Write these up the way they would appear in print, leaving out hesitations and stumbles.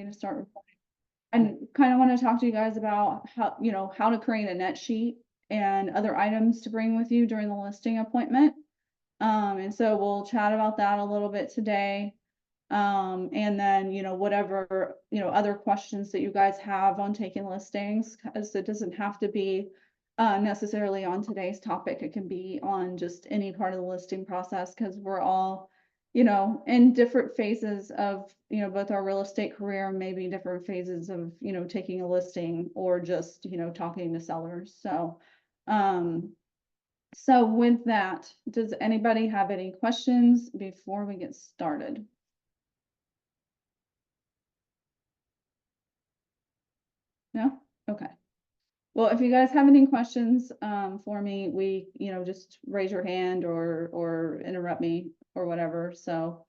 to start recording. And kind of want to talk to you guys about how to create a net sheet and other items to bring with you during the listing appointment. And so we'll chat about that a little bit today. And then, whatever, other questions that you guys have on taking listings, because it doesn't have to be necessarily on today's topic. It can be on just any part of the listing process, because we're all in different phases of, both our real estate career, maybe different phases of, taking a listing or just, talking to sellers. So with that, does anybody have any questions before we get started? No? Okay. Well, if you guys have any questions for me, just raise your hand or interrupt me or whatever. So,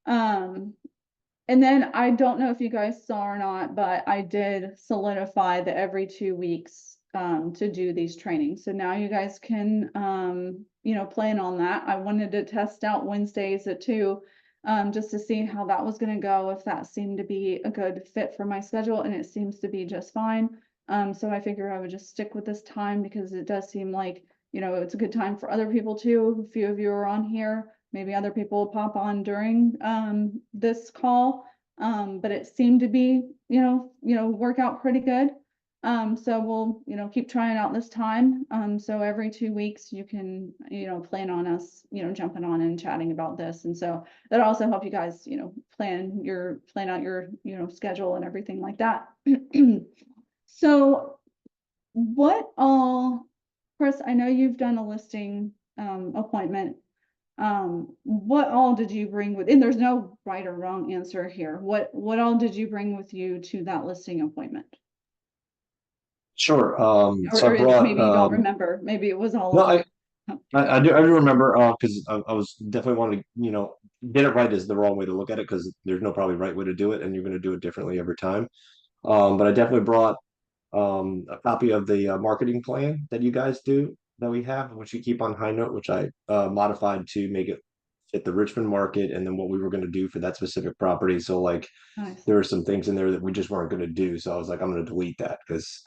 and then I don't know if you guys saw or not, but I did solidify the every 2 weeks to do these trainings. So now you guys can, plan on that. I wanted to test out Wednesdays at 2, just to see how that was going to go, if that seemed to be a good fit for my schedule, and it seems to be just fine. So I figure I would just stick with this time, because it does seem like, it's a good time for other people too. A few of you are on here. Maybe other people will pop on during this call, but it seemed to be, work out pretty good. So we'll, keep trying out this time. So every 2 weeks you can, plan on us, jumping on and chatting about this. And so that'll also help you guys, plan out your, schedule and everything like that. So what all, Chris, I know you've done a listing appointment. What all did you bring with, and there's no right or wrong answer here. What all did you bring with you to that listing appointment? Sure. So Or I brought, maybe you don't remember. Maybe it was all no, of it. I do remember, because I was definitely wanting to, get it right is the wrong way to look at it, because there's no probably right way to do it, and you're going to do it differently every time. But I definitely brought a copy of the marketing plan that you guys do, that we have, which you keep on high note, which I modified to make it fit the Richmond market and then what we were going to do for that specific property. So like Nice. there were some things in there that we just weren't going to do. So I was like, I'm going to delete that, because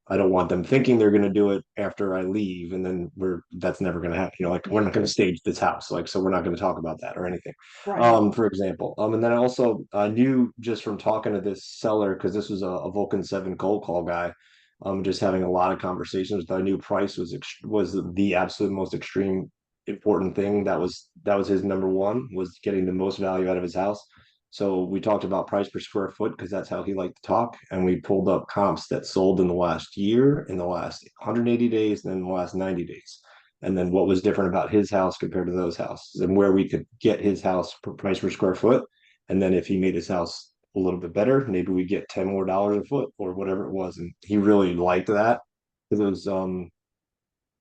I don't want them thinking they're going to do it after I leave, and then that's never going to happen. Like we're not going to stage this house, like, so we're not going to talk about that or anything. Right. For example, and then I also knew just from talking to this seller, because this was a Vulcan 7 cold call guy, just having a lot of conversations. I knew price was the absolute most extreme important thing. That was his number one, was getting the most value out of his house. So we talked about price per square foot, because that's how he liked to talk. And we pulled up comps that sold in the last year, in the last 180 days, and then the last 90 days. And then what was different about his house compared to those houses, and where we could get his house per price per square foot. And then if he made his house a little bit better, maybe we get $10 more a foot or whatever it was. And he really liked that, because it was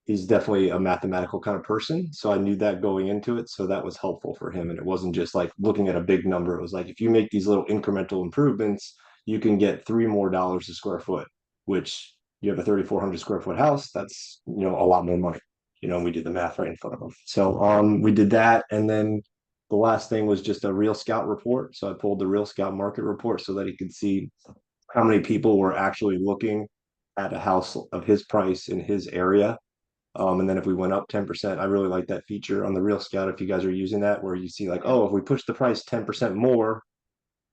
he's definitely a mathematical kind of person. So I knew that going into it. So that was helpful for him. And it wasn't just like looking at a big number. It was like, if you make these little incremental improvements, you can get $3 more a square foot, which you have a 3,400 square foot house. That's, a lot more money. We did the math right in front of them. So we did that. And then the last thing was just a Real Scout report. So I pulled the Real Scout market report so that he could see how many people were actually looking at a house of his price in his area. And then if we went up 10%, I really like that feature on the Real Scout. If you guys are using that, where you see like, oh, if we push the price 10% more,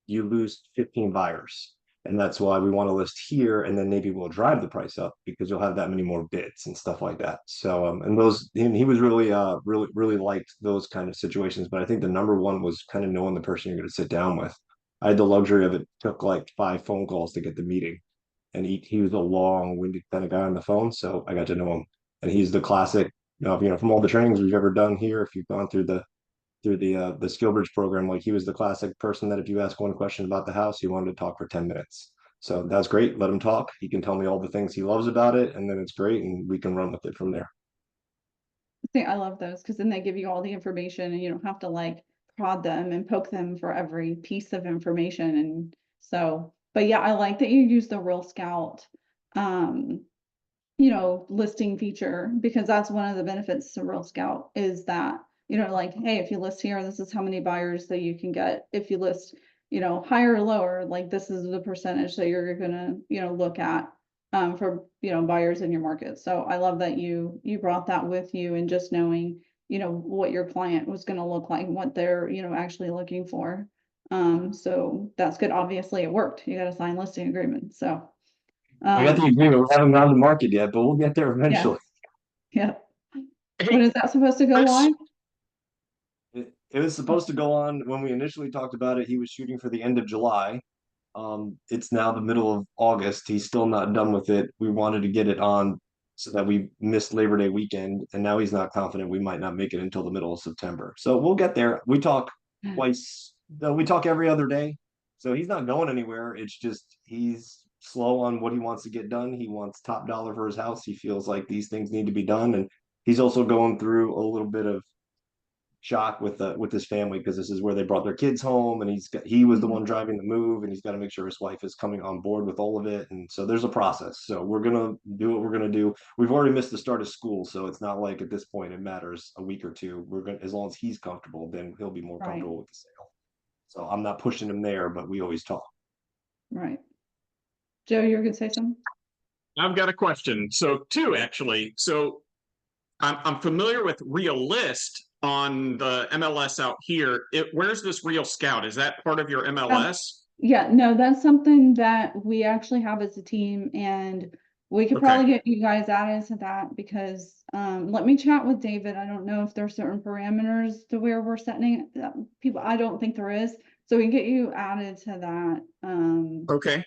you lose 15 buyers. And that's why we want to list here. And then maybe we'll drive the price up, because you'll have that many more bids and stuff like that. So, and he was really liked those kind of situations. But I think the number one was kind of knowing the person you're going to sit down with. I had the luxury of it took like 5 phone calls to get the meeting. And he was a long-winded kind of guy on the phone. So I got to know him. And he's the classic, from all the trainings we've ever done here, if you've gone through the Skillbridge program, like he was the classic person that if you ask one question about the house, he wanted to talk for 10 minutes. So that's great. Let him talk. He can tell me all the things he loves about it, and then it's great, and we can run with it from there. See, I love those, because then they give you all the information and you don't have to like prod them and poke them for every piece of information. And so, but yeah, I like that you use the Real Scout listing feature, because that's one of the benefits to Real Scout, is that, like, hey, if you list here, this is how many buyers that you can get. If you list, you know, higher or lower, like this is the percentage that you're gonna, you know, look at for, you know, buyers in your market. So I love that you brought that with you, and just knowing, you know, what your client was gonna look like, what they're, you know, actually looking for. So that's good. Obviously it worked. You got a signed listing agreement. So We got the agreement. We haven't gone to market yet, but we'll get there yeah, eventually. yeah. When Hey, is that supposed to go Chris. live? It was supposed to go on when we initially talked about it. He was shooting for the end of July. It's now the middle of August. He's still not done with it. We wanted to get it on so that we missed Labor Day weekend, and now he's not confident we might not make it until the middle of September. So we'll get there. We talk twice, no, we talk every other day. So he's not going anywhere. It's just he's slow on what he wants to get done. He wants top dollar for his house. He feels like these things need to be done. And he's also going through a little bit of shock with his family because this is where they brought their kids home, and he was the Mhm. one driving the move, and he's got to make sure his wife is coming on board with all of it. And so there's a process. So we're gonna do what we're gonna do. We've already missed the start of school, so it's not like at this point it matters a week or two. We're gonna, as long as he's comfortable, then he'll be more Right, comfortable with the sale. So I'm not pushing him there, but we always talk. right. Joe, you were gonna say something? I've got a question. So two actually. So I'm familiar with Realist on the MLS out here. Where's this Real Scout? Is that part of your MLS? Yeah, no, that's something that we actually have as a team, and we could Okay. probably get you guys added to that because let me chat with David. I don't know if there's certain parameters to where we're setting it. People, I don't think there is. So we can get you added to that. Okay.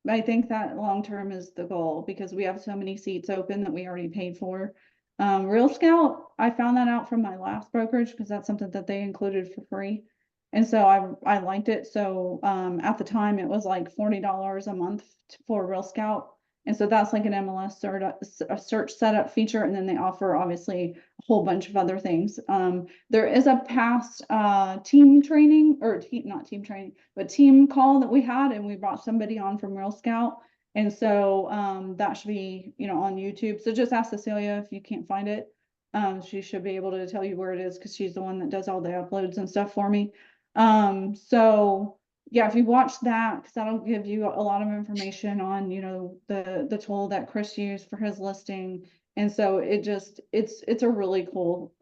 I think that long term is the goal because we have so many seats open that we already paid for. Real Scout, I found that out from my last brokerage because that's something that they included for free. And so I liked it. So at the time it was like $40 a month for Real Scout. And so that's like an MLS a search setup feature. And then they offer obviously a whole bunch of other things. There is a past team training or not team training, but team call that we had, and we brought somebody on from Real Scout. And so that should be, you know, on YouTube. So just ask Cecilia if you can't find it. She should be able to tell you where it is because she's the one that does all the uploads and stuff for me. So yeah, if you watch that, because that'll give you a lot of information on, you know, the tool that Chris used for his listing. And so it's a really cool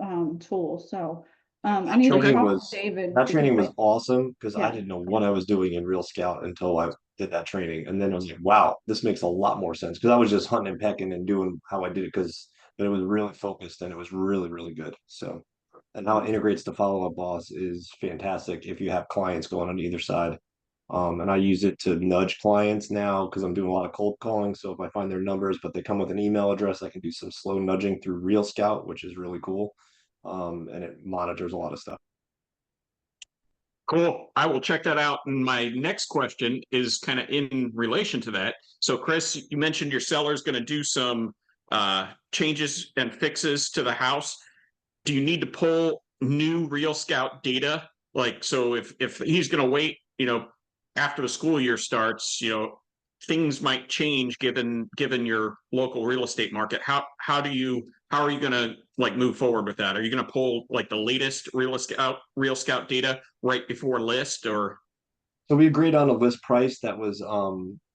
tool. So I need to Okay. talk to David That because training was awesome because I yeah, didn't know what I was doing in Real Scout until I did that training. And then I was like, wow, this makes a lot more sense because I was just hunting and pecking and doing how I did it but it was really focused and it was really, really good. So, and how it integrates the follow-up boss is fantastic if you have clients going on either side. And I use it to nudge clients now because I'm doing a lot of cold calling. So if I find their numbers, but they come with an email address, I can do some slow nudging through Real Scout, which is really cool. And it monitors a lot of stuff. Cool. I will check that out. And my next question is kind of in relation to that. So, Chris, you mentioned your seller's going to do some changes and fixes to the house. Do you need to pull new Real Scout data? Like, so if he's going to wait, you know, after the school year starts, you know, things might change given your local real estate market. How are you going to like move forward with that? Are you going to pull like the latest Real Scout data right before list or? So we agreed on a list price that was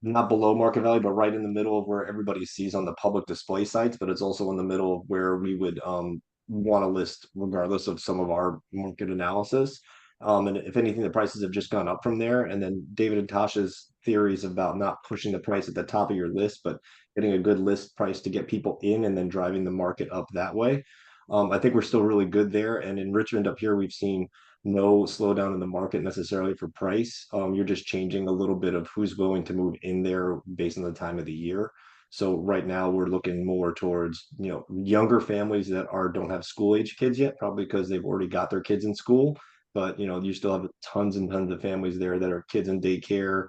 not below market value, but right in the middle of where everybody sees on the public display sites, but it's also in the middle of where we would want to list regardless of some of our market analysis. And if anything, the prices have just gone up from there. And then David and Tasha's theories about not pushing the price at the top of your list, but getting a good list price to get people in and then driving the market up that way. I think we're still really good there. And in Richmond up here, we've seen no slowdown in the market necessarily for price. You're just changing a little bit of who's willing to move in there based on the time of the year. So right now we're looking more towards, you know, younger families that don't have school age kids yet, probably because they've already got their kids in school. But you know, you still have tons and tons of families there that are kids in daycare,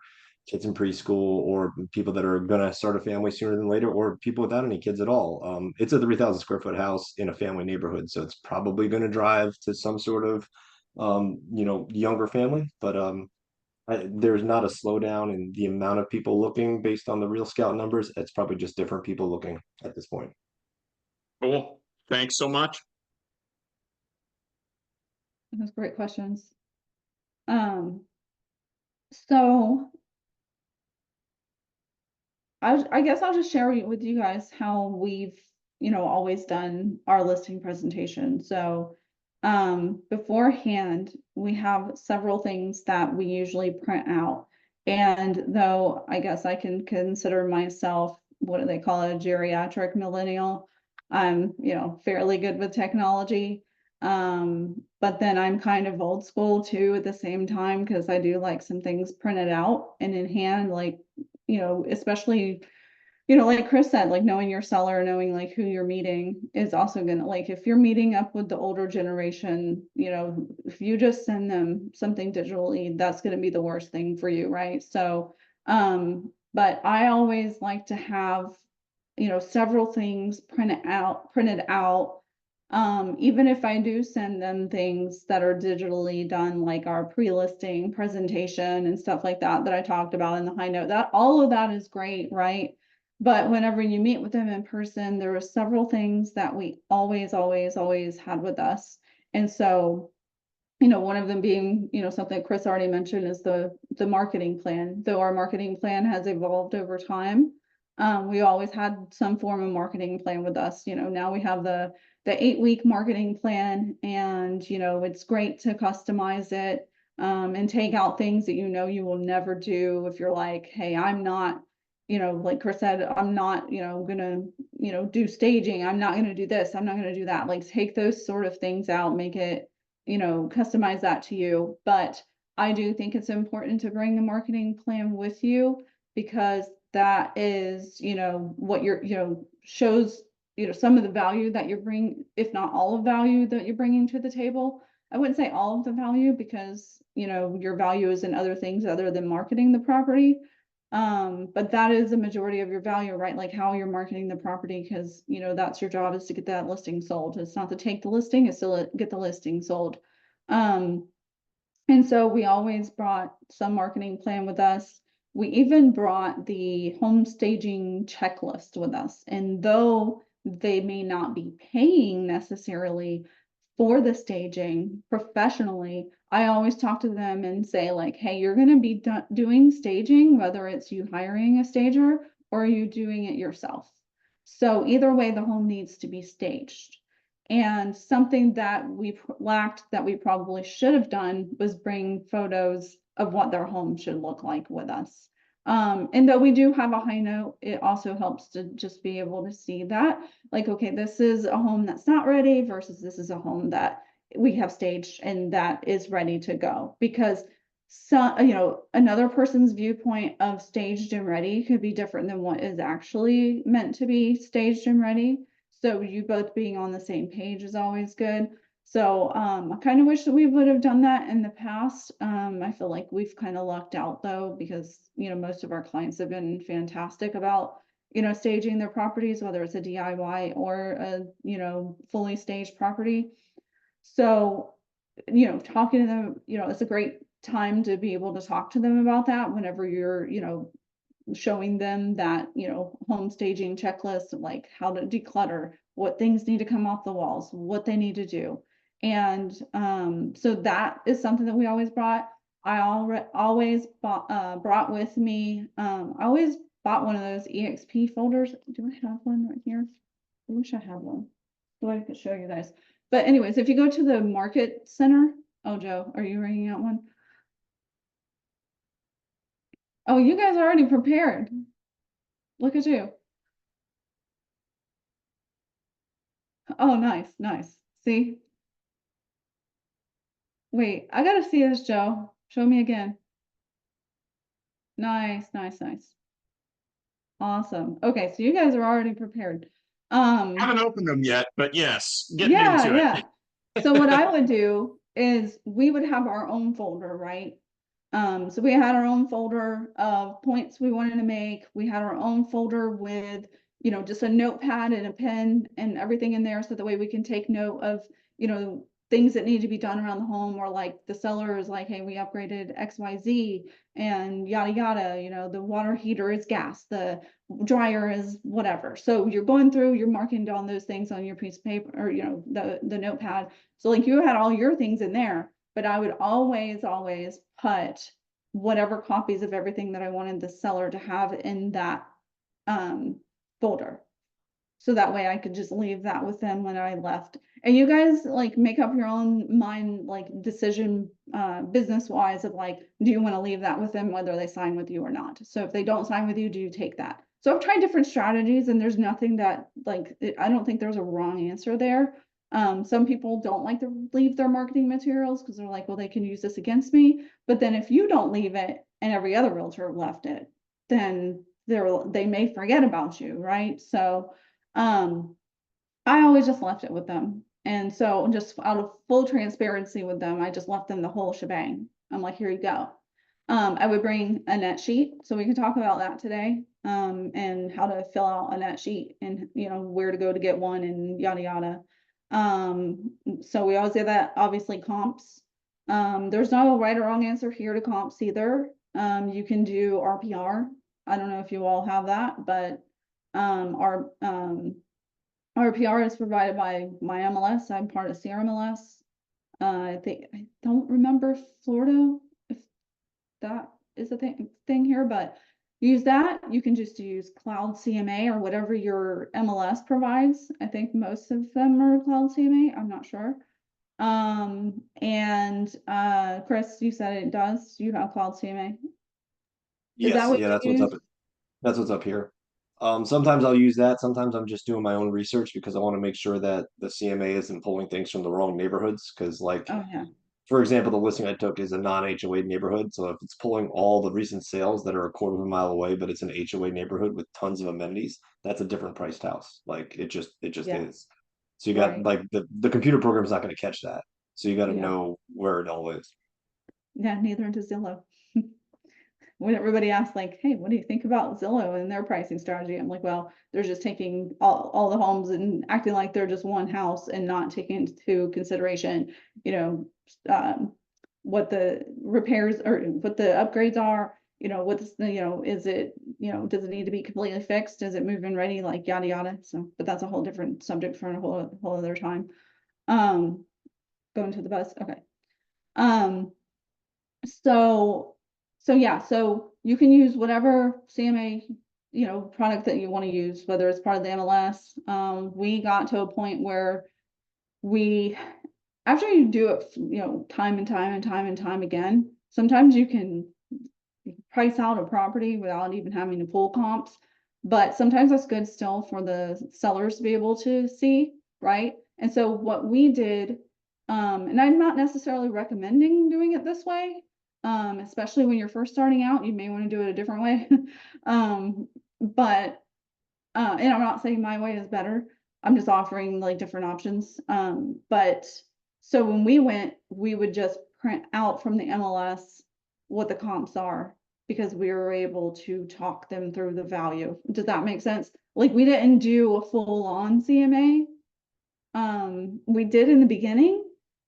kids in preschool, or people that are going to start a family sooner than later, or people without any kids at all. It's a 3,000 square foot house in a family neighborhood, so it's probably going to drive to some sort of you know, younger family, but there's not a slowdown in the amount of people looking based on the Real Scout numbers. It's probably just different people looking at this point. Cool. Thanks so much. those great questions. Um, So I guess I'll just share with you guys how we've, always done our listing presentation. So beforehand, we have several things that we usually print out. And though I guess I can consider myself, what do they call it, a geriatric millennial, I'm, fairly good with technology. But then I'm kind of old school too at the same time, because I do like some things printed out and in hand, like, especially, like Chris said, like knowing your seller, knowing like who you're meeting is also gonna, like, if you're meeting up with the older generation, if you just send them something digitally, that's gonna be the worst thing for you, right? So, but I always like to have, several things printed out. Even if I do send them things that are digitally done, like our pre-listing presentation and stuff like that, that I talked about in the high note, that all of that is great, right? But whenever you meet with them in person, there are several things that we always had with us. And so, one of them being, something Chris already mentioned is the marketing plan. Though our marketing plan has evolved over time, we always had some form of marketing plan with us. Now we have the 8-week marketing plan, and it's great to customize it and take out things that you will never do. If you're like, hey, I'm not, like Chris said, I'm not, gonna, do staging. I'm not gonna do this. I'm not gonna do that. Like, take those sort of things out, make it, customize that to you. But I do think it's important to bring the marketing plan with you, because that is, what you're, shows, some of the value that you bring, if not all of value that you're bringing to the table. I wouldn't say all of the value, because, your value is in other things other than marketing the property. But that is the majority of your value, right? Like how you're marketing the property, because, that's your job, is to get that listing sold. It's not to take the listing, it's to get the listing sold. And so we always brought some marketing plan with us. We even brought the home staging checklist with us. And though they may not be paying necessarily for the staging professionally, I always talk to them and say, like, hey, you're going to be doing staging, whether it's you hiring a stager or you doing it yourself. So either way, the home needs to be staged. And something that we lacked, that we probably should have done, was bring photos of what their home should look like with us. And though we do have a high note, it also helps to just be able to see that, like, okay, this is a home that's not ready versus this is a home that we have staged and that is ready to go. Because another person's viewpoint of staged and ready could be different than what is actually meant to be staged and ready. So you both being on the same page is always good. So I kind of wish that we would have done that in the past. I feel like we've kind of lucked out though, because most of our clients have been fantastic about staging their properties, whether it's a DIY or a fully staged property. So talking to them, it's a great time to be able to talk to them about that whenever you're showing them that home staging checklist, like how to declutter, what things need to come off the walls, what they need to do. And so that is something that we always brought. I always brought with me, I always bought one of those EXP folders. Do I have one right here? I wish I had one so I could show you guys. But anyways, if you go to the market center, oh, Joe, are you bringing out one? Oh, you guys are already prepared. Look at you. Oh, nice, nice. See? Wait, I gotta see this, Joe. Show me again. Nice, nice, nice. Awesome. Okay, so you guys are already prepared. Haven't opened them yet, but yes, getting into it. Yeah. So what I would do is we would have our own folder, right? So we had our own folder of points we wanted to make. We had our own folder with, just a notepad and a pen and everything in there. So that way we can take note of, things that need to be done around the home, or like the seller is like, hey, we upgraded XYZ and yada, yada, the water heater is gas, the dryer is whatever. So you're going through, you're marking down those things on your piece of paper, or, the notepad. So like you had all your things in there, but I would always put whatever copies of everything that I wanted the seller to have in that folder. So that way I could just leave that with them when I left. And you guys like make up your own mind, like decision, business wise of like, do you want to leave that with them, whether they sign with you or not? So if they don't sign with you, do you take that? So I've tried different strategies and there's nothing that like, I don't think there's a wrong answer there. Some people don't like to leave their marketing materials because they're like, well, they can use this against me. But then if you don't leave it and every other realtor left it, then they may forget about you, right? So I always just left it with them. And so just out of full transparency with them, I just left them the whole shebang. I'm like, here you go. I would bring a net sheet, so we can talk about that today, and how to fill out a net sheet and, you know, where to go to get one and yada, yada. So we always do that, obviously comps. There's no right or wrong answer here to comps either. You can do RPR. I don't know if you all have that, but our RPR is provided by my MLS. I'm part of CRMLS. I don't remember Florida if that is a thing here, but use that. You can just use Cloud CMA or whatever your MLS provides. I think most of them are Cloud CMA. I'm not sure. Chris, you said it does. You have Cloud CMA. Is that Yes, what yeah, you that's what's use? up. That's what's up here. Sometimes I'll use that. Sometimes I'm just doing my own research because I want to make sure that the CMA isn't pulling things from the wrong neighborhoods. Because, like, Oh yeah. for example, the listing I took is a non-HOA neighborhood. So if it's pulling all the recent sales that are a quarter of a mile away, but it's an HOA neighborhood with tons of amenities, that's a different priced house. Like it just Yeah. is. So you got Right. like the computer program's not going to catch that. So you got to Yeah. know where it all is. Yeah. Neither does Zillow. When everybody asks like, hey, what do you think about Zillow and their pricing strategy? I'm like, well, they're just taking all the homes and acting like they're just one house and not taking into consideration, you know, what the repairs or what the upgrades are, you know, what's the, you know, is it, you know, does it need to be completely fixed? Is it move-in ready? Like yada, yada. So, but that's a whole different subject for a whole other time. Going to the bus. Okay. Um, so, yeah, so you can use whatever CMA, you know, product that you want to use, whether it's part of the MLS. We got to a point where after you do it, you know, time and time again, sometimes you can price out a property without even having to pull comps. But sometimes that's good still for the sellers to be able to see, right? And so what we did, and I'm not necessarily recommending doing it this way, especially when you're first starting out, you may want to do it a different way. But and I'm not saying my way is better. I'm just offering like different options. But so when we went, we would just print out from the MLS what the comps are because we were able to talk them through the value. Does that make sense? Like we didn't do a full on CMA. We did in the beginning,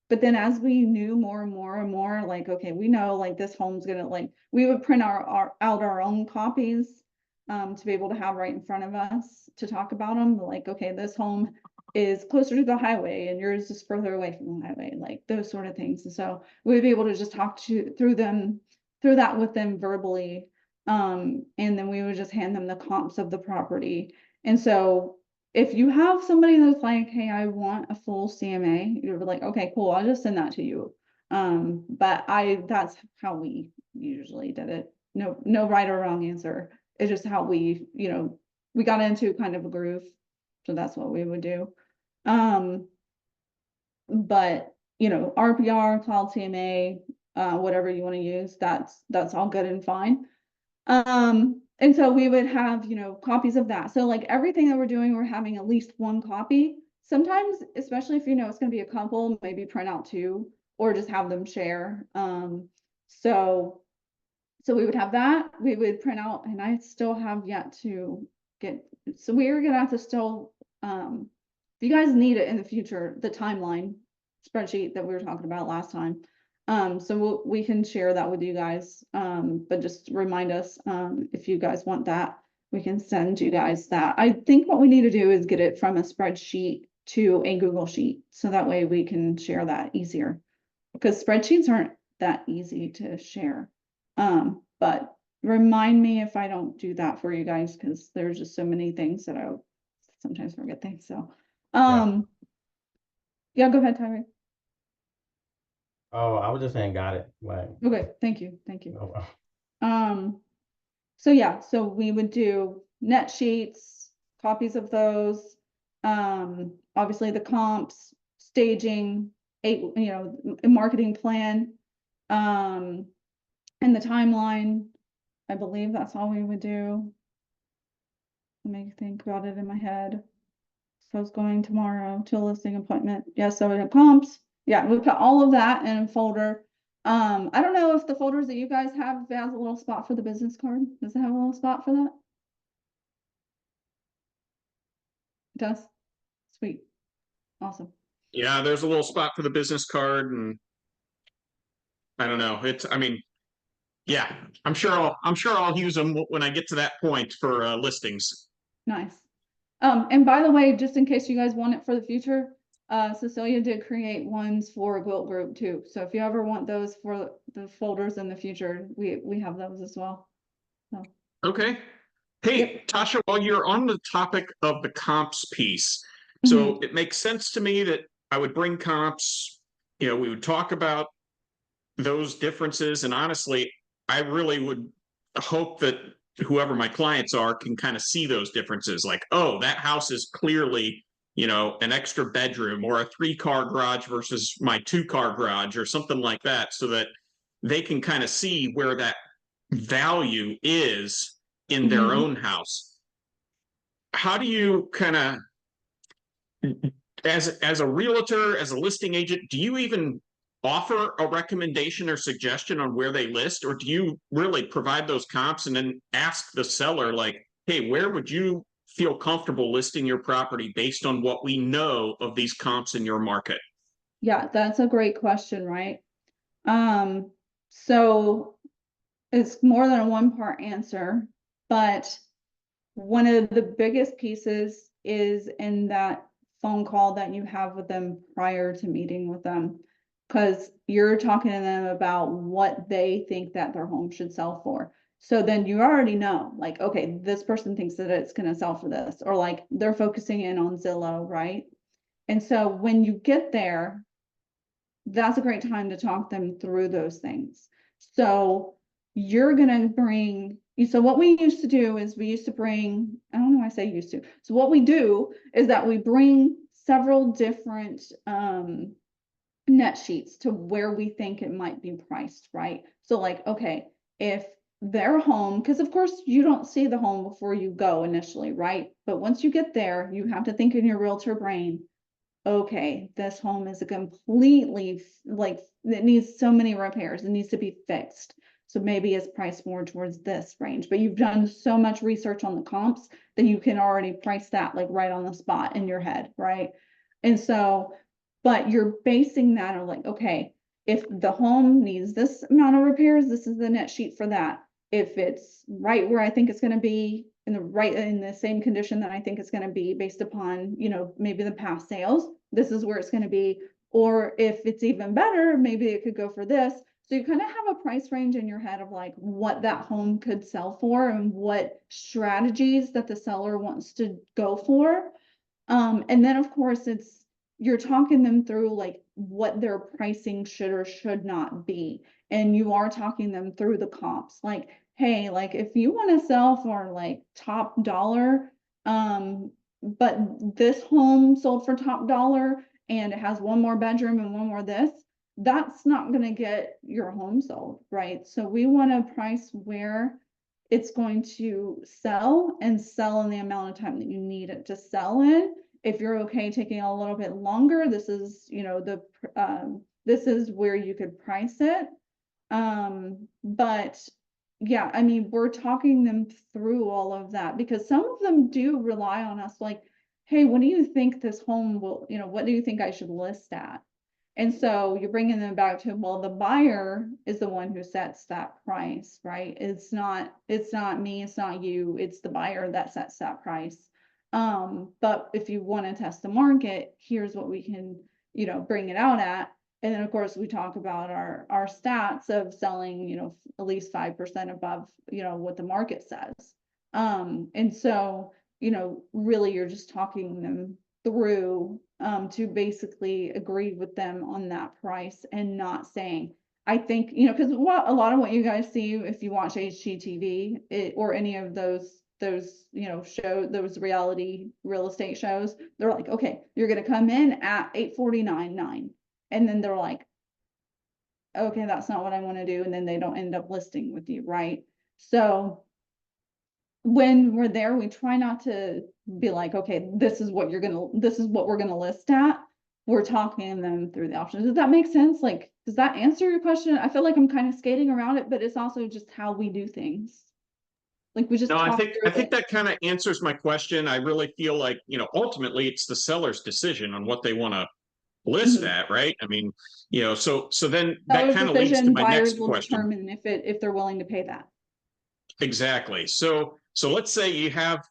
but then as we knew more and more and more, like, okay, we know like this home's gonna like, we would print out our own copies to be able to have right in front of us to talk about them. Like, okay, this home is closer to the highway and yours is further away from the highway, like those sort of things. And so we'd be able to just talk through that with them verbally. And then we would just hand them the comps of the property. And so if you have somebody that's like, hey, I want a full CMA, you're like, okay, cool, I'll just send that to you. But that's how we usually did it. No right or wrong answer. It's just how we, you know, we got into kind of a groove. So that's what we would do. But you know, RPR, Cloud CMA, whatever you want to use, that's all good and fine. And so we would have, you know, copies of that. So like everything that we're doing, we're having at least one copy. Sometimes, especially if you know it's going to be a couple, maybe print out two or just have them share. So we would have that. We would print out, and I still have yet to get. So we are gonna have to still, if you guys need it in the future, the timeline spreadsheet that we were talking about last time. So we can share that with you guys. But just remind us, if you guys want that, we can send you guys that. I think what we need to do is get it from a spreadsheet to a Google Sheet. So that way we can share that easier because spreadsheets aren't that easy to share. But remind me if I don't do that for you guys, because there's just so many things that I sometimes forget things, so. Yeah, go ahead, Tyler. Oh, I was just saying, got it. Like, Okay, thank you, thank you. oh, So yeah, so we would do net sheets, copies of those, obviously the comps, staging, a marketing plan, and the timeline. I believe that's all we would do. Let me think about it in my head. So I was going tomorrow to a listing appointment. Yeah, so we have comps. Yeah, we put all of that in a folder. I don't know if the folders that you guys have has a little spot for the business card. Does it have a little spot for that? It does. Sweet. Awesome. Yeah, there's a little spot for the business card, and I don't know. I mean, yeah, I'm sure I'll use them when I get to that point for listings. Nice. And by the way, just in case you guys want it for the future, Cecilia did create ones for Gwilt Group too. So if you ever want those for the folders in the future, we have those as well. So. Okay. Hey, Yep. Tasha, while you're on the topic of the comps piece, Mm-hmm. so it makes sense to me that I would bring comps, we would talk about those differences. And honestly, I really would hope that whoever my clients are can kind of see those differences. Like, oh, that house is clearly, an extra bedroom or a 3-car garage versus my 2-car garage or something like that, so that they can kind of see where that value is in their Mm-hmm. own house. How do you kind of, as a realtor, as a listing agent, do you even offer a recommendation or suggestion on where they list, or do you really provide those comps and then ask the seller, like, hey, where would you feel comfortable listing your property based on what we know of these comps in your market? Yeah, that's a great question, right? So it's more than a one-part answer, but one of the biggest pieces is in that phone call that you have with them prior to meeting with them, because you're talking to them about what they think that their home should sell for. So then you already know, like, okay, this person thinks that it's going to sell for this, or like they're focusing in on Zillow, right? And so when you get there, that's a great time to talk them through those things. So you're gonna bring, so what we used to do is we used to bring, I don't know why I say used to. So what we do is that we bring several different net sheets to where we think it might be priced, right? So like, okay, if their home, because of course you don't see the home before you go initially, right? But once you get there, you have to think in your realtor brain, okay, this home is a completely, like, it needs so many repairs, it needs to be fixed. So maybe it's priced more towards this range, but you've done so much research on the comps that you can already price that like right on the spot in your head, right? And so, but you're basing that on like, okay, if the home needs this amount of repairs, this is the net sheet for that. If it's right where I think it's going to be, in the same condition that I think it's going to be based upon, maybe the past sales, this is where it's going to be. Or if it's even better, maybe it could go for this. So you kind of have a price range in your head of like what that home could sell for and what strategies that the seller wants to go for. And then of course you're talking them through like what their pricing should or should not be. And you are talking them through the comps, like, hey, like if you want to sell for like top dollar, but this home sold for top dollar and it has one more bedroom and one more this, that's not going to get your home sold, right? So we want to price where it's going to sell and sell in the amount of time that you need it to sell in. If you're okay taking a little bit longer, this is, this is where you could price it. But yeah, I mean, we're talking them through all of that because some of them do rely on us like, hey, what do you think this home will, what do you think I should list at? And so you're bringing them back to, well, the buyer is the one who sets that price, right? It's not me, it's not you, it's the buyer that sets that price. But if you want to test the market, here's what we can, bring it out at. And then of course we talk about our stats of selling, you know, at least 5% above, you know, what the market says. And so, you know, really you're just talking them through to basically agree with them on that price and not saying, I think, you know, because what a lot of what you guys see if you watch HGTV or any of those you know those reality real estate shows, they're like, okay, you're gonna come in at 849.9, and then they're like, okay, that's not what I want to do, and then they don't end up listing with you, right? So when we're there, we try not to be like, okay, this is what we're gonna list at. We're talking them through the options. Does that make sense? Like, does that answer your question? I feel like I'm kind of skating around it, but it's also just how we do things. Like we just No, I talk think through it. that kind of answers my question. I really feel like, you know, ultimately it's the seller's decision on what they want to list Mhm. at, right? I mean, you know, so then that Seller's kind of leads to decision, my buyers next will question. determine if they're willing to pay that. Exactly. So let's say you have,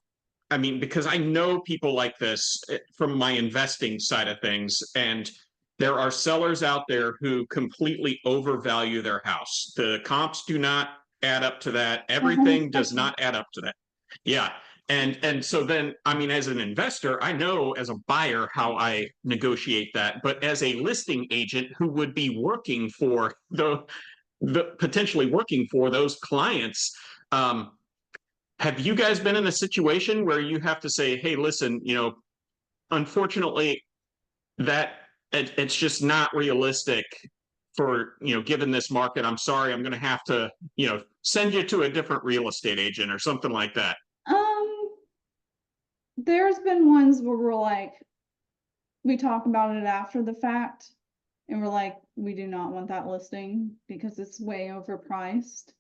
I mean, because I know people like this from my investing side of things, and there are sellers out there who completely overvalue their house. The comps do not add up to that. Everything does 100%. not add up to that. Yeah. And so then, I mean, as an investor, I know as a buyer how I negotiate that, but as a listing agent who would be working for the potentially working for those clients, have you guys been in a situation where you have to say, hey, listen, you know, unfortunately, it's just not realistic for, you know, given this market, I'm sorry, I'm going to have to, you know, send you to a different real estate agent or something like that? There's been ones where we're like, we talk about it after the fact, and we're like, we do not want that listing because it's way overpriced.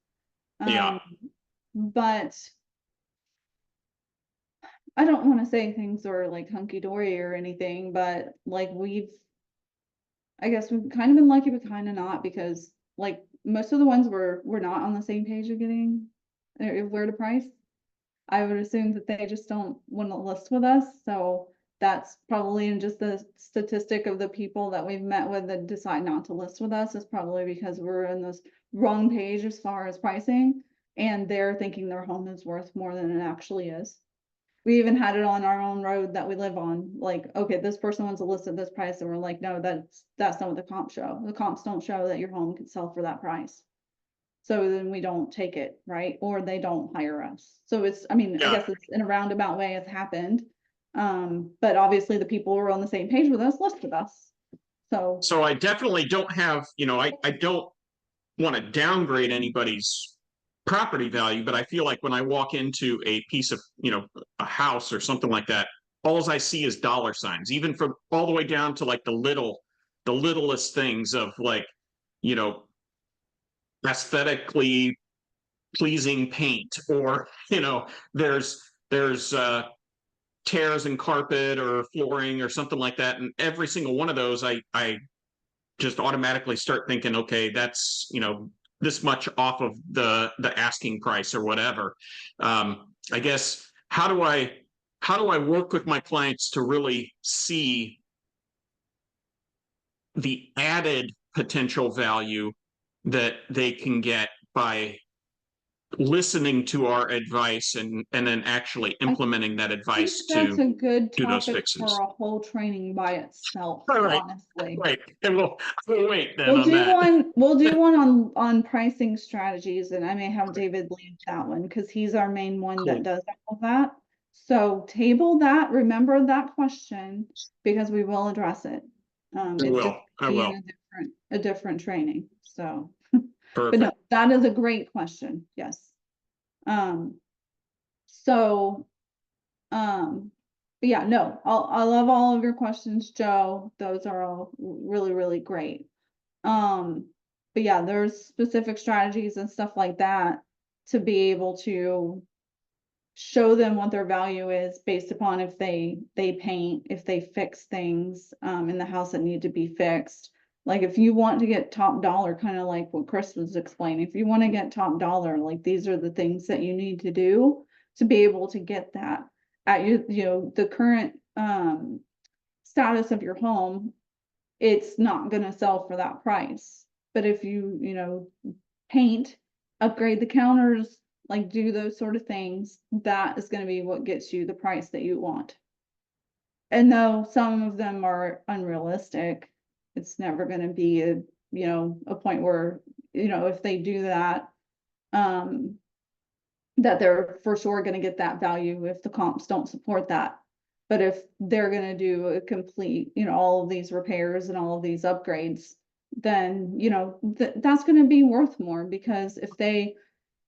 Yeah. But I don't want to say things are like hunky dory or anything, but like I guess we've kind of been lucky, but kind of not, because like most of the ones we're not on the same page of getting where to price. I would assume that they just don't want to list with us. So that's probably in just the statistic of the people that we've met with that decide not to list with us is probably because we're in this wrong page as far as pricing, and they're thinking their home is worth more than it actually is. We even had it on our own road that we live on. Like, okay, this person wants to list at this price, and we're like, no, that's not what the comps show. The comps don't show that your home could sell for that price. So then we don't take it, right? Or they don't hire us. So it's, I mean, I Yeah. guess it's in a roundabout way it's happened. But obviously the people who are on the same page with us list with us. So So I definitely don't have, you know, I don't want to downgrade anybody's property value, but I feel like when I walk into a piece of, you know, a house or something like that, all I see is dollar signs, even from all the way down to like the littlest things of like, you know, aesthetically pleasing paint, or, you know, there's tears in carpet or flooring or something like that. And every single one of those, I just automatically start thinking, okay, that's, you know, this much off of the asking price or whatever. I guess how do I work with my clients to really see the added potential value that they can get by listening to our advice and then actually I implementing that think advice that's to a good do those topic for fixes? a whole training by itself, All right, honestly. right, and we'll wait then on that. We'll do one on pricing strategies, and I may have David lead that one because he's our main one that Cool. does all of that. So table that, remember that question, because we will address it. It just I be will. in a different training. So, but no, Perfect. that is a great question. Yes. Um, so, but yeah, no, I love all of your questions, Joe. Those are all really, really great. But yeah, there's specific strategies and stuff like that to be able to show them what their value is based upon if they paint, if they fix things in the house that need to be fixed. Like if you want to get top dollar, kind of like what Chris was explaining, if you want to get top dollar, like these are the things that you need to do to be able to get that at you know, the current status of your home. it's not gonna sell for that price. But if you, paint, upgrade the counters, like do those sort of things, that is gonna be what gets you the price that you want. And though some of them are unrealistic, it's never gonna be a point where, if they do that, that they're for sure gonna get that value if the comps don't support that. But if they're gonna do a complete, all of these repairs and all of these upgrades, then, that's gonna be worth more, because if they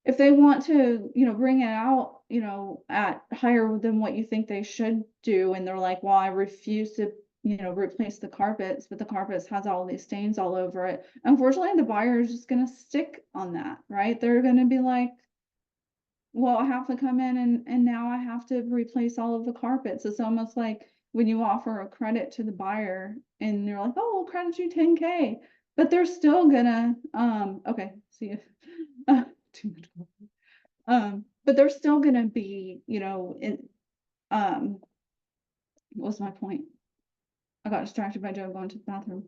want to, bring it out, at higher than what you think they should do, and they're like, well, I refuse to, replace the carpets, but the carpets has all these stains all over it. Unfortunately, the buyer is just gonna stick on that, right? They're gonna be like, well, I have to come in and now I have to replace all of the carpets. It's almost like when you offer a credit to the buyer and they're like, oh, we'll credit you 10K, but they're still gonna, okay, see if, too much. But they're still gonna be, what was my point? I got distracted by Joe going to the bathroom.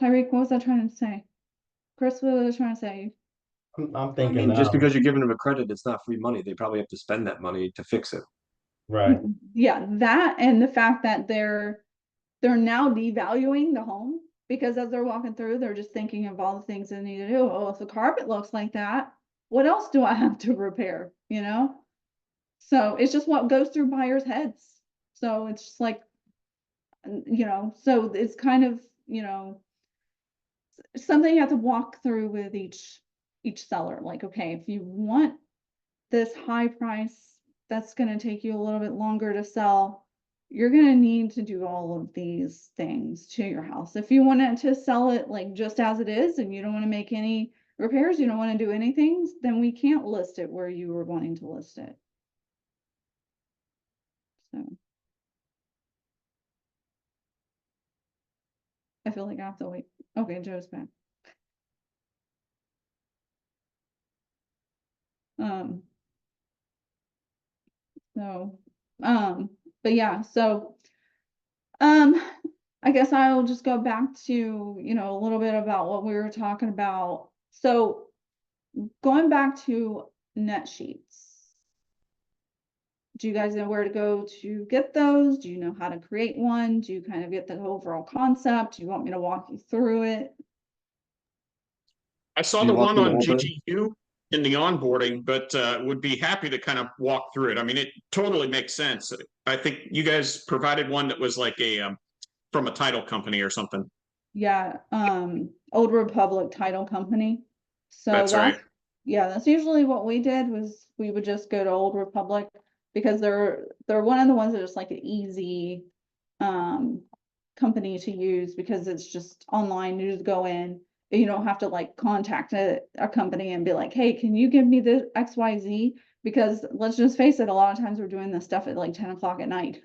Tyreek, what was I trying to say? Chris, what was I trying to say? I'm I thinking, mean, just because you're giving them a credit, it's not free money. They probably have to spend that money to fix it. right. Yeah, that and the fact that they're now devaluing the home, because as they're walking through, they're just thinking of all the things they need to do. Oh, if the carpet looks like that, what else do I have to repair? So it's just what goes through buyers' heads. So it's just like, so it's kind of, something you have to walk through with each seller. Like, okay, if you want this high price that's going to take you a little bit longer to sell, you're going to need to do all of these things to your house. If you want it to sell it like just as it is and you don't want to make any repairs, you don't want to do anything, then we can't list it where you were wanting to list it. So I feel like I have to wait. Okay, Joe's back. Um, so, but yeah, so, I guess I'll just go back to, a little bit about what we were talking about. So going back to net sheets. Do you guys know where to go to get those? Do you know how to create one? Do you kind of get the overall concept? Do you want me to walk you through it? I saw Do you the want one me to on open? GGU in the onboarding, but would be happy to kind of walk through it. I mean, it totally makes sense. I think you guys provided one that was like a from a title company or something. Yeah, Old Republic Title Company. So That's right. that's usually what we did, was we would just go to Old Republic, because they're one of the ones that is like an easy company to use, because it's just online. You just go in, you don't have to like contact a company and be like, hey, can you give me the XYZ? Because let's just face it, a lot of times we're doing this stuff at like 10 o'clock at night.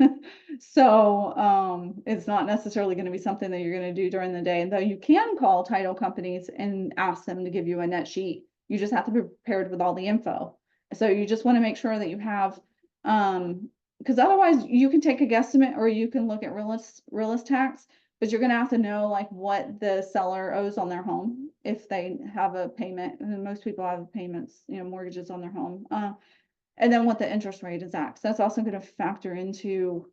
So it's not necessarily going to be something that you're going to do during the day. And though you can call title companies and ask them to give you a net sheet, you just have to be prepared with all the info. So you just want to make sure that you have, because otherwise you can take a guesstimate or you can look at realist tax, but you're gonna have to know like what the seller owes on their home if they have a payment. And most people have payments, mortgages on their home. And then what the interest rate is at. So that's also going to factor into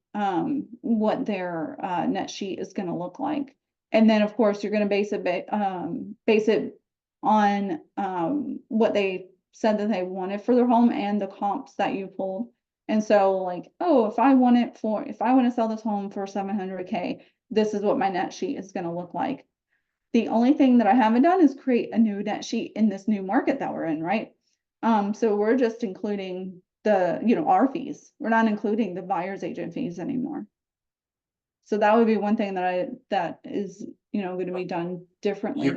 what their net sheet is going to look like. And then of course you're going to base it on what they said that they wanted for their home and the comps that you pulled. And so like, oh, if I want to sell this home for 700K, this is what my net sheet is going to look like. The only thing that I haven't done is create a new net sheet in this new market that we're in, right? So we're just including the, our fees. We're not including the buyer's agent fees anymore. So that would be one thing that is, going to be done differently You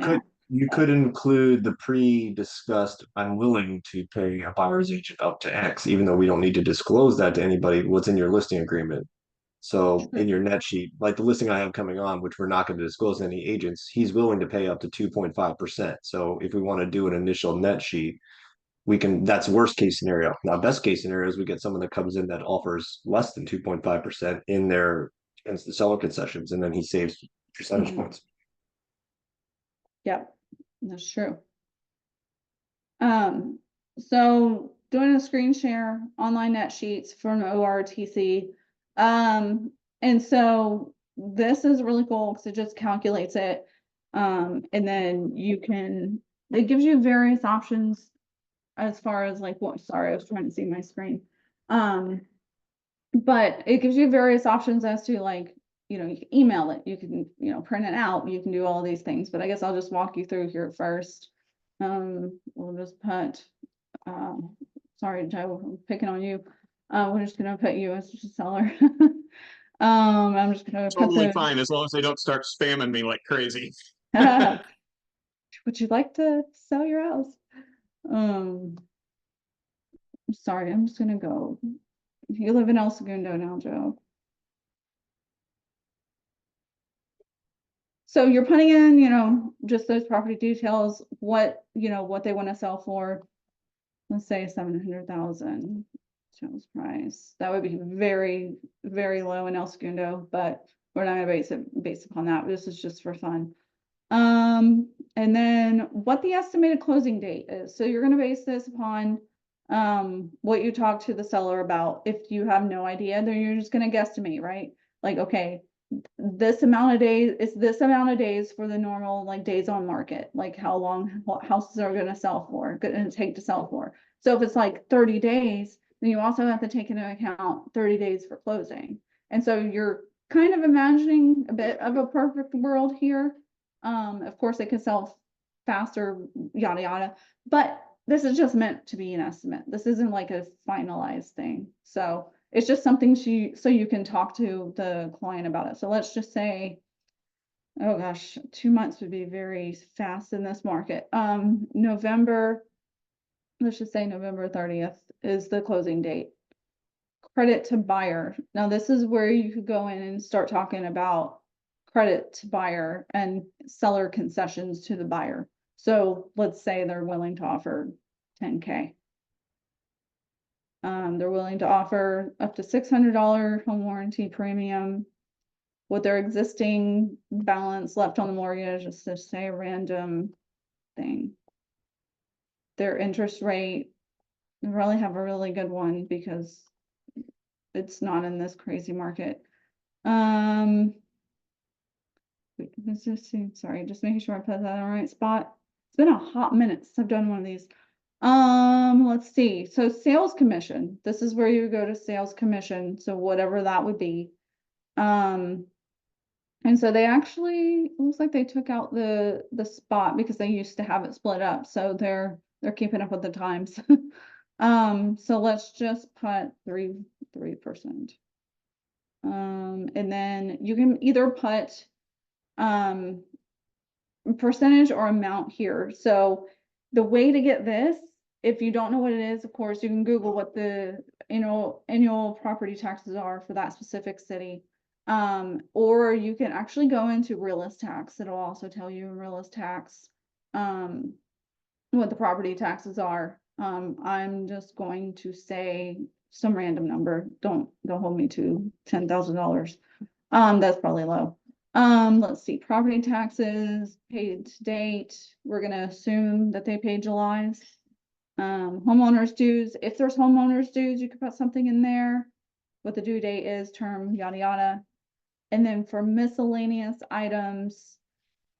could now. include the pre-discussed unwilling to pay a buyer's agent up to X, even though we don't need to disclose that to anybody, what's in your listing agreement. So in your net sheet, like the listing I have coming on, which we're not going to disclose to any agents, he's willing to pay up to 2.5%. So if we want to do an initial net sheet, we can, that's worst case scenario. Now, best case scenario is we get someone that comes in that offers less than 2.5% in their and it's the seller concessions, and then he saves percentage Mhm. points. Yep, that's true. So doing a screen share, online net sheets for an ORTC. And so this is really cool because it just calculates it. And then it gives you various options as far as like what, sorry, I was trying to see my screen. But it gives you various options as to like, you can email it, you can, print it out, you can do all these things, but I guess I'll just walk you through here first. We'll just put, sorry, Joe, I'm picking on you. We're just gonna put you as a seller. I'm just gonna put Totally the, fine, as long as they don't start spamming me like crazy. would you like to sell your house? Sorry, I'm just gonna go. You live in El Segundo now, Joe. So you're putting in, just those property details, what they want to sell for. Let's say 700,000 sales price. That would be very, very low in El Segundo, but we're not gonna base upon that. This is just for fun. And then what the estimated closing date is. So you're gonna base this upon what you talk to the seller about. If you have no idea, then you're just gonna guesstimate, right? Like, okay, this amount of days is this amount of days for the normal like days on market, like how long what houses are going to sell for, going to take to sell for. So if it's like 30 days, then you also have to take into account 30 days for closing. And so you're kind of imagining a bit of a perfect world here. Of course it could sell faster, yada yada, but this is just meant to be an estimate. This isn't like a finalized thing. So it's just something so you can talk to the client about it. So let's just say, oh gosh, 2 months would be very fast in this market. November, let's just say November 30th is the closing date. Credit to buyer. Now this is where you could go in and start talking about credit to buyer and seller concessions to the buyer. So let's say they're willing to offer 10K. They're willing to offer up to $600 home warranty premium with their existing balance left on the mortgage, just to say a random thing. Their interest rate, they really have a really good one because it's not in this crazy market. Let's just see, sorry, just making sure I put that in the right spot. It's been a hot minute since I've done one of these. Let's see. So sales commission. This is where you go to sales commission. So whatever that would be. And so they actually looks like they took out the spot because they used to have it split up. So they're keeping up with the times. So let's just put 3%. And then you can either put percentage or amount here. So the way to get this, if you don't know what it is, of course, you can Google what the annual property taxes are for that specific city. Or you can actually go into realist tax. It'll also tell you in realist tax what the property taxes are. I'm just going to say some random number. Don't hold me to $10,000. That's probably low. Let's see, property taxes paid to date. We're gonna assume that they paid July's. Homeowners dues, if there's homeowners dues, you could put something in there. What the due date is, term, yada yada. And then for miscellaneous items,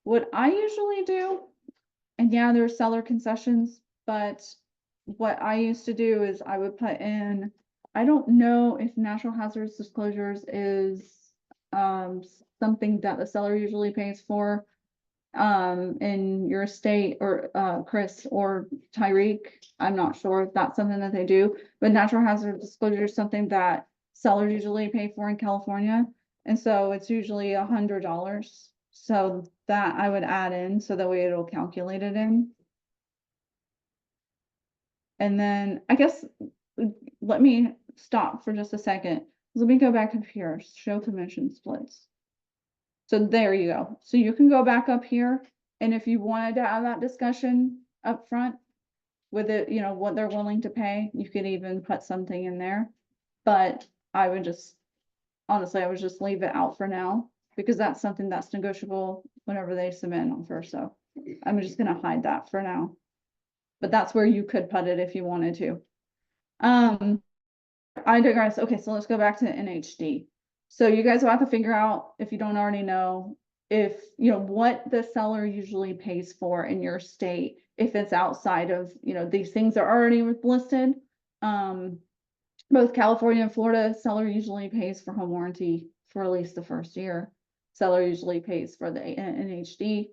what I usually do, and yeah, there's seller concessions, but what I used to do is I would put in, I don't know if natural hazards disclosures is something that the seller usually pays for in your state, or Chris or Tyreek. I'm not sure if that's something that they do, but natural hazard disclosure is something that sellers usually pay for in California. And so it's usually $100. So that I would add in so that way it'll calculate it in. And then I guess let me stop for just a second. Let me go back up here, show commission splits. So there you go. So you can go back up here, and if you wanted to have that discussion up front with it, what they're willing to pay, you could even put something in there. But I would just honestly, I would just leave it out for now, because that's something that's negotiable whenever they submit an offer, so I'm just gonna hide that for now. But that's where you could put it if you wanted to. I digress. Okay, so let's go back to NHD. So you guys will have to figure out, if you don't already know, if, you know, what the seller usually pays for in your state, if it's outside of, you know, these things are already listed. Both California and Florida, seller usually pays for home warranty for at least the first year. Seller usually pays for the NHD.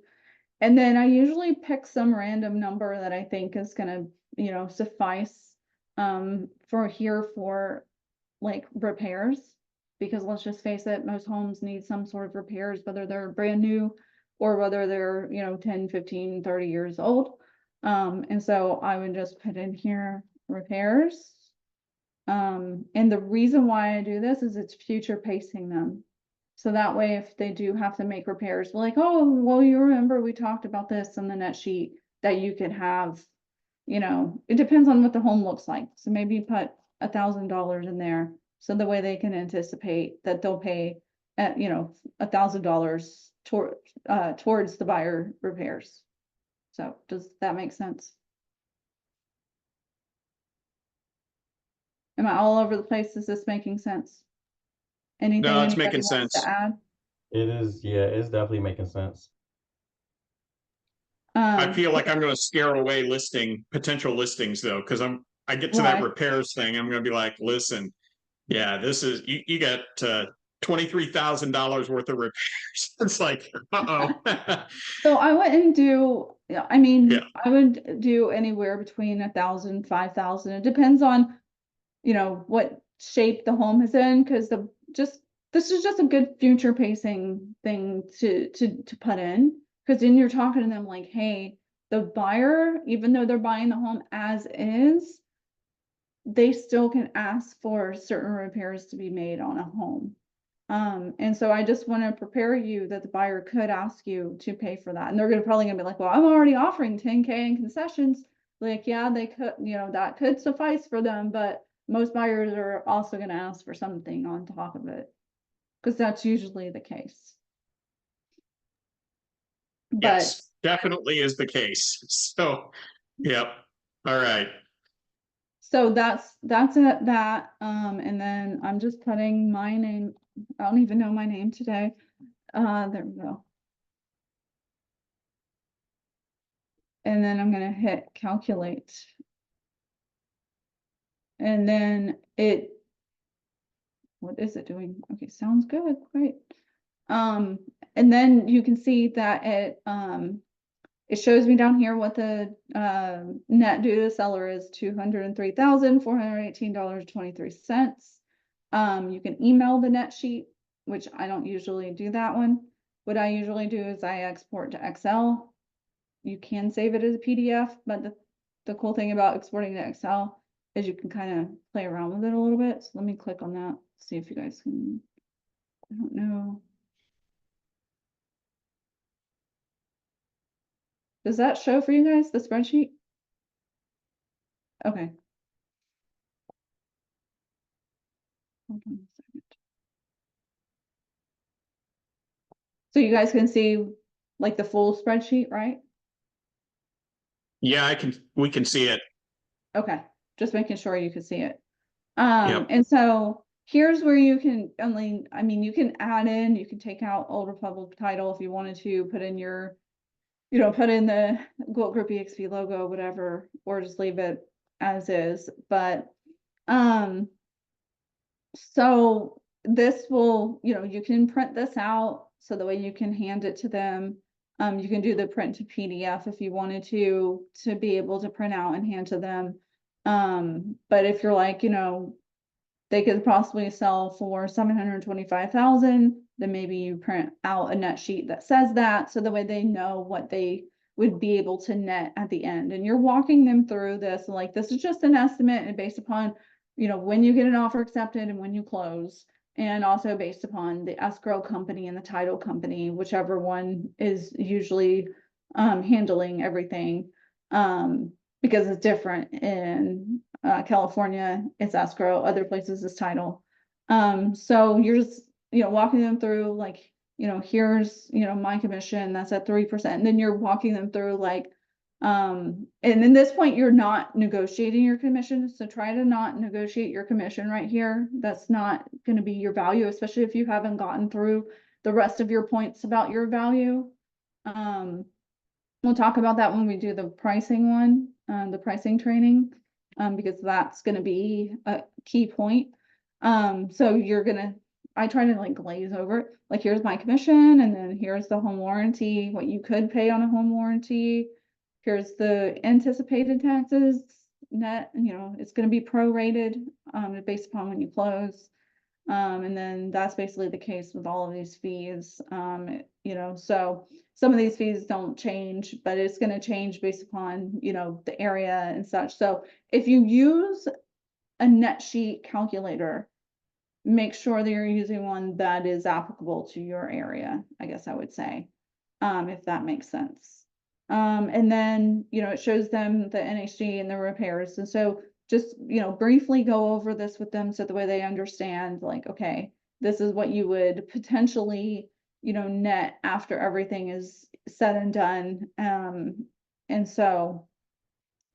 And then I usually pick some random number that I think is gonna, you know, suffice for like repairs, because let's just face it, most homes need some sort of repairs, whether they're brand new or whether they're, you know, 10, 15, 30 years old. And so I would just put in here repairs. And the reason why I do this is it's future pacing them. So that way, if they do have to make repairs, like, oh, well, you remember we talked about this on the net sheet, that you could have, you know, it depends on what the home looks like. So maybe you put $1,000 in there. So the way they can anticipate that they'll pay at, you know, $1,000 towards the buyer repairs. So does that make sense? Am I all over the place? Is this making sense? Anything No, it's anybody making wants sense. to add? It is, yeah, it's definitely making sense. I feel like I'm gonna scare away potential listings though, because I get to that Why? repairs thing, I'm gonna be like, listen, yeah, this is, you got $23,000 worth of repairs. It's like, uh-oh. So I wouldn't do, yeah, I mean, Yeah. I would do anywhere between 1,000, 5,000. It depends on, you know, what shape the home is in, because this is just a good future pacing thing to put in. Because then you're talking to them like, hey, the buyer, even though they're buying the home as is, they still can ask for certain repairs to be made on a home. And so I just want to prepare you that the buyer could ask you to pay for that. And they're probably gonna be like, well, I'm already offering 10K in concessions. Like, yeah, they could, you know, that could suffice for them, but most buyers are also gonna ask for something on top of it, because that's usually the case. But Yes, definitely is the case. So, yep. All right. so that's it, that, and then I'm just putting my name. I don't even know my name today. There we go. And then I'm gonna hit calculate. And then what is it doing? Okay, sounds good, great. And then you can see that it shows me down here what the net due to the seller is, $203,418.23. You can email the net sheet, which I don't usually do that one. What I usually do is I export to Excel. You can save it as a PDF, but the cool thing about exporting to Excel is you can kind of play around with it a little bit. So let me click on that, see if you guys can, I don't know. Does that show for you guys, the spreadsheet? Okay. Hold on a second. So you guys can see like the full spreadsheet, right? Yeah, we can see it. Okay, just making sure you can see it. Yep. And so here's where you can only, I mean, you can add in, you can take out Old Republic title if you wanted to, put in your, you know, put in the Gwilt Group EXP logo, whatever, or just leave it as is. But so this will, you know, you can print this out so the way you can hand it to them. You can do the print to PDF if you wanted to be able to print out and hand to them. But if you're like, you know, they could possibly sell for 725,000, then maybe you print out a net sheet that says that, so the way they know what they would be able to net at the end. And you're walking them through this, like, this is just an estimate and based upon, you know, when you get an offer accepted and when you close, and also based upon the escrow company and the title company, whichever one is usually handling everything, because it's different in California, it's escrow, other places it's title. So you're just, walking them through like, here's, my commission, that's at 3%. And then you're walking them through like, and in this point, you're not negotiating your commission. So try to not negotiate your commission right here. That's not going to be your value, especially if you haven't gotten through the rest of your points about your value. We'll talk about that when we do the pricing one, the pricing training, because that's going to be a key point. So I try to like glaze over it. Like, here's my commission, and then here's the home warranty, what you could pay on a home warranty. Here's the anticipated taxes net, it's going to be prorated, based upon when you close. And then that's basically the case with all of these fees. So some of these fees don't change, but it's going to change based upon, the area and such. So if you use a net sheet calculator, make sure that you're using one that is applicable to your area, I guess I would say, if that makes sense. And then, it shows them the NHG and the repairs. And so just, briefly go over this with them so the way they understand, like, okay, this is what you would potentially, net after everything is said and done. And so,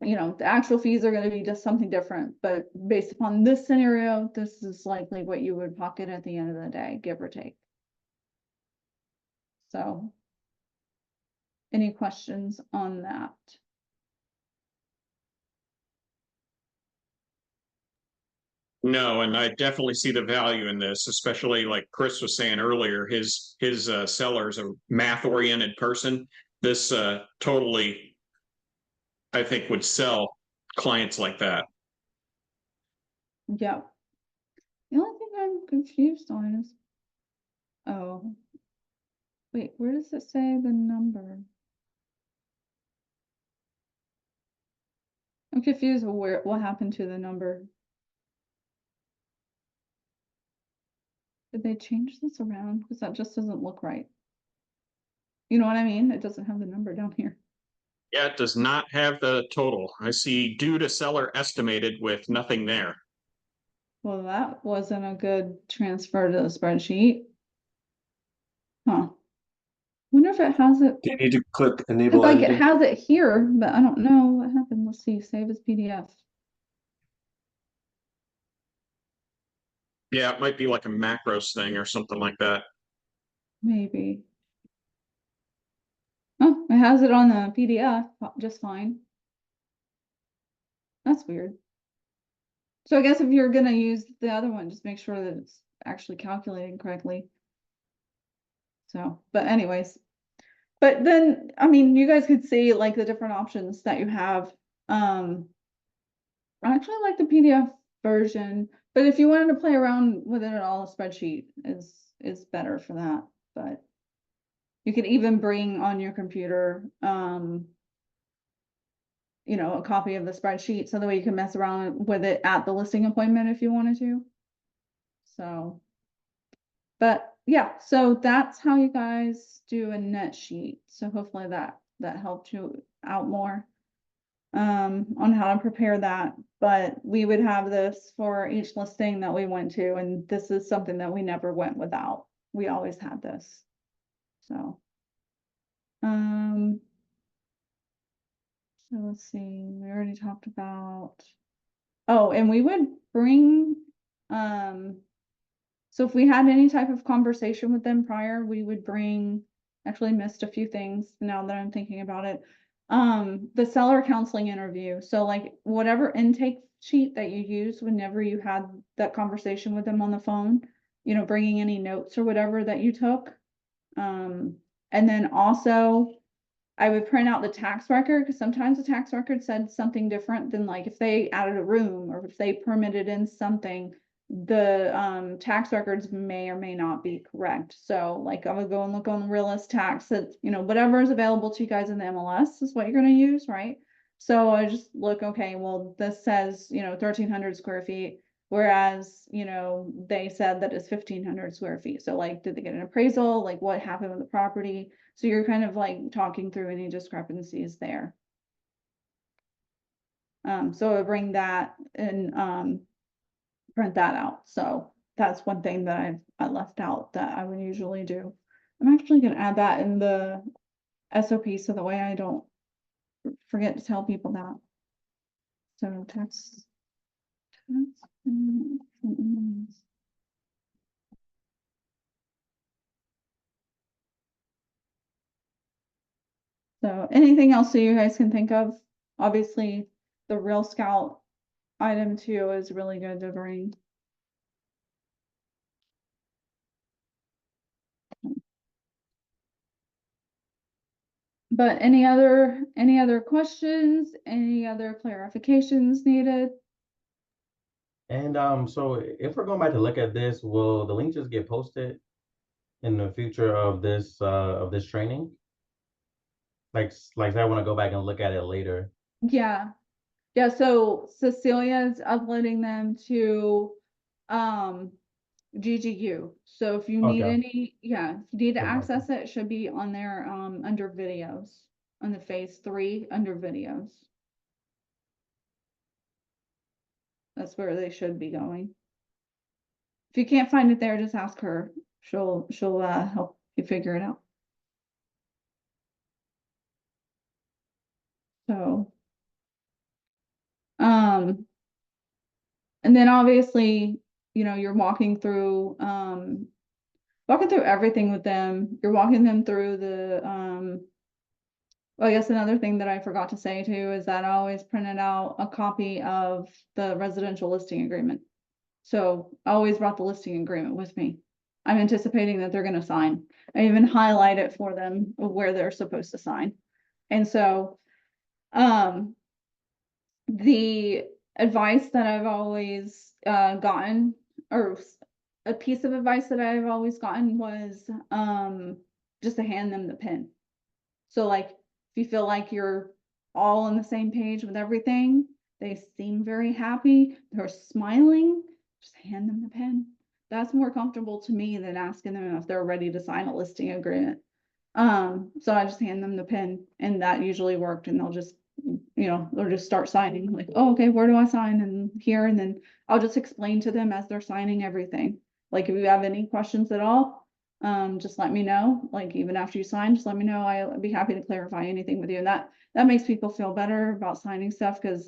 the actual fees are going to be just something different, but based upon this scenario, this is likely what you would pocket at the end of the day, give or take. So, any questions on that? No, and I definitely see the value in this, especially like Chris was saying earlier, his seller's a math-oriented person. This totally, I think, would sell clients like that. Yep. The only thing I'm confused on is, oh, wait, where does it say the number? I'm confused with what happened to the number. Did they change this around? Because that just doesn't look right. You know what I mean? It doesn't have the number down here. Yeah, it does not have the total. I see due to seller estimated with nothing there. Well, that wasn't a good transfer to the spreadsheet. Huh. Wonder if it has it. Do you need to click It's enable like it editing? has it here, but I don't know what happened. Let's see, save as PDF. Yeah, it might be like a macros thing or something like that. Maybe. Oh, it has it on the PDF just fine. That's weird. So I guess if you're gonna use the other one, just make sure that it's actually calculating correctly. So, but anyways, but then, I mean, you guys could see like the different options that you have. I actually like the PDF version, but if you wanted to play around with it at all, a spreadsheet is better for that. But you could even bring on your computer, a copy of the spreadsheet so that way you can mess around with it at the listing appointment if you wanted to. So, but yeah, so that's how you guys do a net sheet. So hopefully that helped you out more on how to prepare that. But we would have this for each listing that we went to, and this is something that we never went without. We always had this. So so let's see, we already talked about, oh, and we would bring, so if we had any type of conversation with them prior, we would bring, actually missed a few things now that I'm thinking about it. The seller counseling interview. So like whatever intake sheet that you use whenever you had that conversation with them on the phone, bringing any notes or whatever that you took. And then also I would print out the tax record, because sometimes the tax record said something different than, like, if they added a room or if they permitted in something, the tax records may or may not be correct. So like I would go and look on the realist tax that, whatever is available to you guys in the MLS is what you're going to use, right? So I just look, okay, well, this says, 1,300 square feet, whereas, they said that it's 1,500 square feet. So like, did they get an appraisal? Like, what happened with the property? So you're kind of like talking through any discrepancies there. So I bring that and print that out. So that's one thing that I left out that I would usually do. I'm actually gonna add that in the SOP so that way I don't forget to tell people that. So tax. So anything else that you guys can think of? Obviously, the Real Scout item 2 is really good to bring. But any other questions, any other clarifications needed? And so if we're going back to look at this, will the link just get posted in the future of this training? Like I want to go back and look at it later. Yeah. Yeah, so Cecilia's uploading them to GGU. So if you need Okay. any, yeah, if you need to Okay. access it, it should be on there under videos, on the phase 3 under videos. That's where they should be going. If you can't find it there, just ask her. She'll help you figure it out. So, and then obviously, you're walking through everything with them. You're walking them through the, well, I guess another thing that I forgot to say too is that I always printed out a copy of the residential listing agreement. So I always brought the listing agreement with me. I'm anticipating that they're going to sign. I even highlight it for them where they're supposed to sign. And so, the advice that I've always gotten, or a piece of advice that I've always gotten was just to hand them the pen. So like if you feel like you're all on the same page with everything, they seem very happy, they're smiling, just hand them the pen. That's more comfortable to me than asking them if they're ready to sign a listing agreement. So I just hand them the pen and that usually worked, and they'll just start signing like, oh, okay, where do I sign? And here, and then I'll just explain to them as they're signing everything. Like if you have any questions at all, just let me know. Like even after you sign, just let me know. I'll be happy to clarify anything with you. And that makes people feel better about signing stuff, because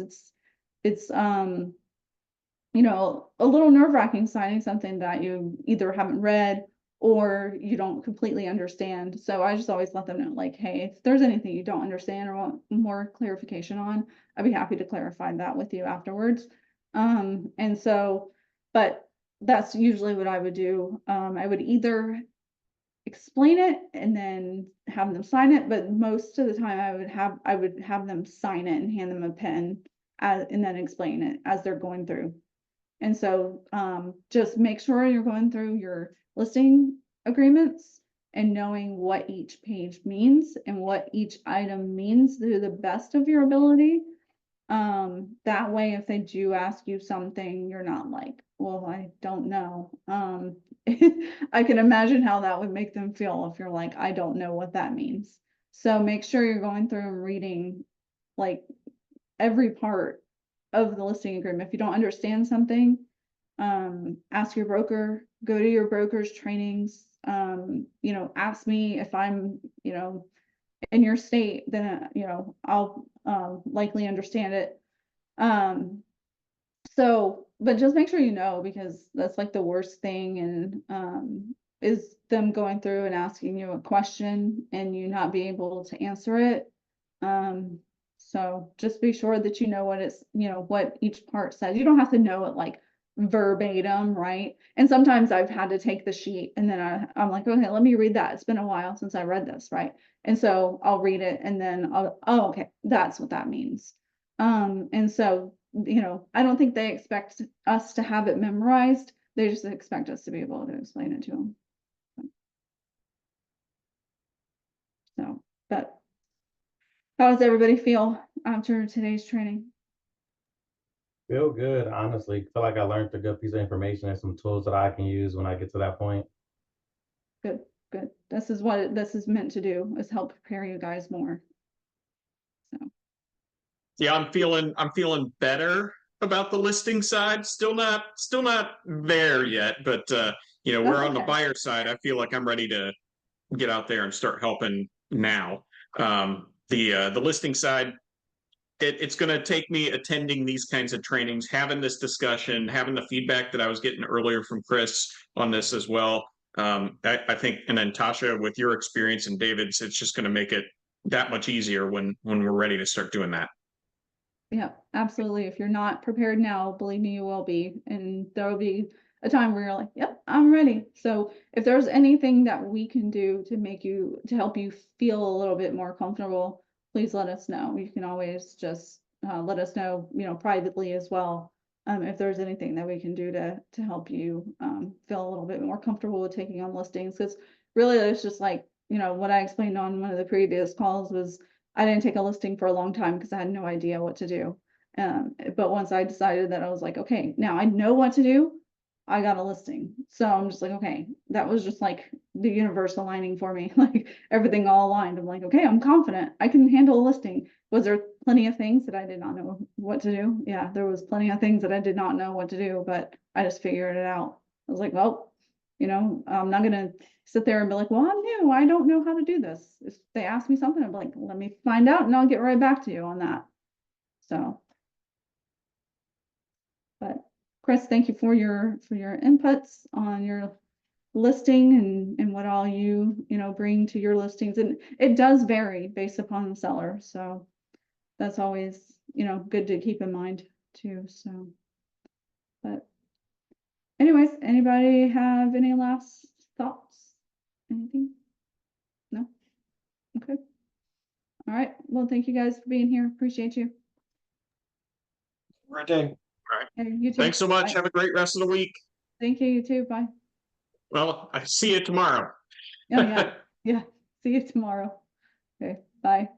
it's a little nerve-wracking signing something that you either haven't read or you don't completely understand. So I just always let them know, like, hey, if there's anything you don't understand or want more clarification on, I'd be happy to clarify that with you afterwards. And so, but that's usually what I would do. I would either explain it and then have them sign it, but most of the time I would have them sign it and hand them a pen and then explain it as they're going through. And so just make sure you're going through your listing agreements and knowing what each page means and what each item means to the best of your ability. That way, if they do ask you something, you're not like, well, I don't know. I can imagine how that would make them feel if you're like, I don't know what that means. So make sure you're going through and reading like every part of the listing agreement. If you don't understand something, ask your broker, go to your broker's trainings, ask me if I'm, in your state, then, I'll likely understand it. But just make sure you know, because that's like the worst thing, and is them going through and asking you a question and you not being able to answer it. So just be sure that you know what each part says. You don't have to know it like verbatim, right? And sometimes I've had to take the sheet and then I'm like, okay, let me read that. It's been a while since I read this, right? And so I'll read it and then oh, okay, that's what that means. And so, I don't think they expect us to have it memorized. They just expect us to be able to explain it to them. So, but how does everybody feel after today's training? Feel good, honestly. Feel like I learned a good piece of information and some tools that I can use when I get to that point. Good, good. This is what this is meant to do, is help prepare you guys more. So Yeah, I'm feeling better about the listing side. Still not there yet, but you know, That's we're on the okay. buyer side. I feel like I'm ready to get out there and start helping now. The listing side, it's going to take me attending these kinds of trainings, having this discussion, having the feedback that I was getting earlier from Chris on this as well. I think, and then Tasha, with your experience and David's, it's just going to make it that much easier when we're ready to start doing that. Yeah, absolutely. If you're not prepared now, believe me, you will be. And there will be a time where you're like, yep, I'm ready. So if there's anything that we can do to help you feel a little bit more comfortable, please let us know. You can always just let us know, privately as well. If there's anything that we can do to help you feel a little bit more comfortable with taking on listings. Because really it's just like, what I explained on one of the previous calls was I didn't take a listing for a long time because I had no idea what to do. But once I decided that I was like, okay, now I know what to do, I got a listing. So I'm just like, okay, that was just like the universe aligning for me, like everything all aligned. I'm like, okay, I'm confident I can handle a listing. Was there plenty of things that I did not know what to do? Yeah, there was plenty of things that I did not know what to do, but I just figured it out. I was like, well, I'm not gonna sit there and be like, well, I'm new, I don't know how to do this. If they ask me something, I'm like, let me find out and I'll get right back to you on that. So. But Chris, thank you for your inputs on your listing and what all you bring to your listings. And it does vary based upon the seller. So that's always, good to keep in mind too. So, but anyways, anybody have any last thoughts? Anything? No? Okay. All right. Well, thank you guys for being here. Appreciate you. Right, day. Hey, you too. Thanks so much. Bye. Have a great rest of the week. Thank you. You too. Bye. Well, I see you tomorrow. Oh yeah. Yeah. See you tomorrow. Okay. Bye.